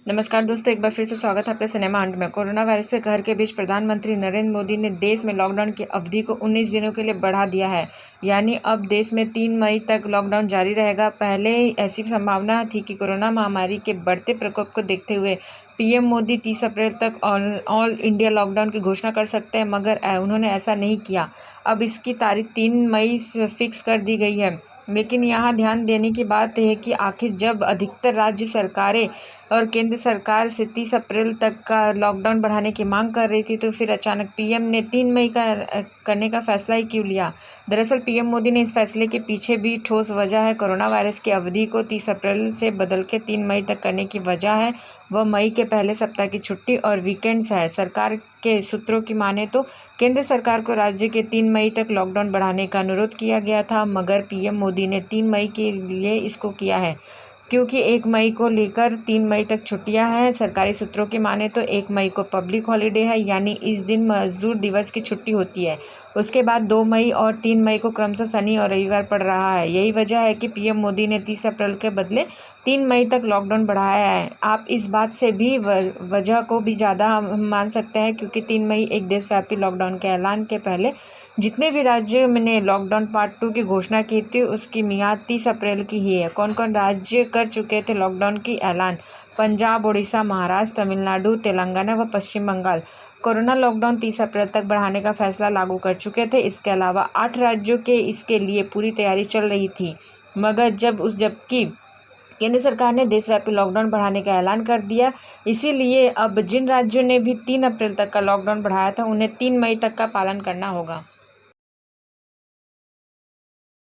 नमस्कार दोस्तों, एक बार फिर से स्वागत है आपके सिनेमा हंट में। कोरोना वायरस से कहर के बीच प्रधानमंत्री नरेंद्र मोदी ने देश में लॉकडाउन की अवधि को 19 दिनों के लिए बढ़ा दिया है। यानी अब देश में 3 मई तक लॉकडाउन जारी रहेगा। पहले ऐसी संभावना थी कि कोरोना महामारी के बढ़ते प्रकोप को देखते हुए पीएम मोदी 30 अप्रैल तक ऑल इंडिया लॉकडाउन की घोषणा कर सकते हैं, मगर उन्होंने ऐसा नहीं किया। अब इसकी तारीख 3 मई फिक्स कर दी गई है। लेकिन यहाँ ध्यान देने की बात है कि आखिर जब अधिकतर राज्य सरकारें और केंद्र सरकार से 30 अप्रैल तक का लॉकडाउन बढ़ाने की मांग कर रही थी, तो फिर अचानक पीएम ने 3 मई का करने का फैसला ही क्यों लिया। दरअसल पीएम मोदी ने इस फैसले के पीछे भी ठोस वजह है। कोरोना वायरस की अवधि को 30 अप्रैल से बदल के 3 मई तक करने की वजह है वह मई के पहले सप्ताह की छुट्टी और वीकेंड्स है। सरकार के सूत्रों की माने तो केंद्र सरकार को राज्य के 3 मई तक लॉकडाउन बढ़ाने का अनुरोध किया गया था, मगर पीएम मोदी ने 3 मई के लिए इसको किया है क्योंकि 1 मई को लेकर 3 मई तक छुट्टियां हैं। सरकारी सूत्रों की माने तो 1 मई को पब्लिक हॉलीडे है, यानी इस दिन मजदूर दिवस की छुट्टी होती है। उसके बाद 2 मई और 3 मई को क्रमशः शनि और रविवार पड़ रहा है। यही वजह है कि पीएम मोदी ने 30 अप्रैल के बदले 3 मई तक लॉकडाउन बढ़ाया है। आप इस बात से भी वजह को भी ज़्यादा हम मान सकते हैं क्योंकि 3 मई एक देशव्यापी लॉकडाउन के ऐलान के पहले जितने भी राज्य ने लॉकडाउन पार्ट 2 की घोषणा की थी उसकी मियाद 30 अप्रैल की ही है। कौन कौन राज्य कर चुके थे लॉकडाउन की ऐलान? पंजाब, उड़ीसा, महाराष्ट्र, तमिलनाडु, तेलंगाना व पश्चिम बंगाल कोरोना लॉकडाउन 30 अप्रैल तक बढ़ाने का फैसला लागू कर चुके थे। इसके अलावा 8 राज्यों के इसके लिए पूरी तैयारी चल रही थी, मगर जबकि केंद्र सरकार ने देशव्यापी लॉकडाउन बढ़ाने का ऐलान कर दिया। इसीलिए अब जिन राज्यों ने भी 3 अप्रैल तक का लॉकडाउन बढ़ाया था उन्हें 3 मई तक का पालन करना होगा।